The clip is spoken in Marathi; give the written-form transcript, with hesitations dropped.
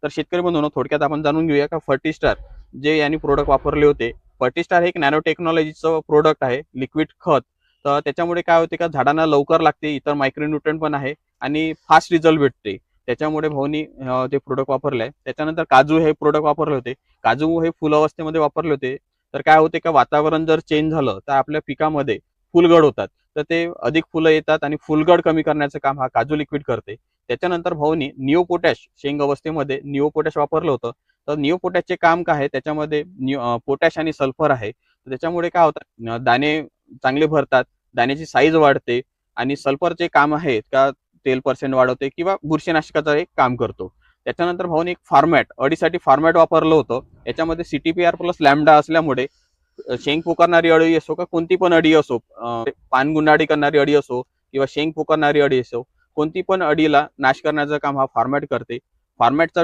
तर शेतकरी बंधूंनो, थोडक्यात आपण जाणून घेऊया का फर्टिस्टार जे यांनी प्रोडक्ट वापरले होते. फर्टिस्टार हे एक नॅनो टेक्नॉलॉजीचं प्रोडक्ट आहे, लिक्विड खत. तर त्याच्यामुळे काय होते का झाडांना लवकर लागते, इतर मायक्रोन्यूट्रन पण आहे आणि फास्ट रिझल्ट भेटते. त्याच्यामुळे भाऊनी ते प्रोडक्ट वापरले आहे. त्याच्यानंतर काजू हे प्रोडक्ट वापरले होते. काजू हे फुल अवस्थेमध्ये वापरले होते. तर काय होते का वातावरण जर चेंज झालं तर आपल्या पिकामध्ये फुलगड होतात. तर ते अधिक फुलं येतात आणि फुलगड कमी करण्याचं काम हा काजू लिक्विड करते. त्याच्यानंतर भाऊनी निओ पोटॅश शेंग अवस्थेमध्ये निओ पोटॅश वापरलं होतं. तर निओ पोटॅशचे काम काय आहे, त्याच्यामध्ये पोटॅश आणि सल्फर आहे. तर त्याच्यामुळे काय होतं, दाणे चांगले भरतात, दाण्याची साईज वाढते आणि सल्फरचे काम आहे का तेल पर्सेंट वाढवते किंवा बुरशीनाशकाचं एक काम करतो. त्याच्यानंतर भाऊनी एक फॉर्मॅट अडीसाठी फॉर्मॅट वापरलं होतं. याच्यामध्ये CTPR प्लस लॅम्बडा असल्यामुळे शेंग पोकारणारी अळी असो का कोणती पण अळी असो, पान गुंडाळी करणारी अळी असो किंवा शेंग पोकारणारी अळी असो, कोणती पण अळीला नाश करण्याचं काम हा फॉर्मॅट करते. फॉर्मॅटचा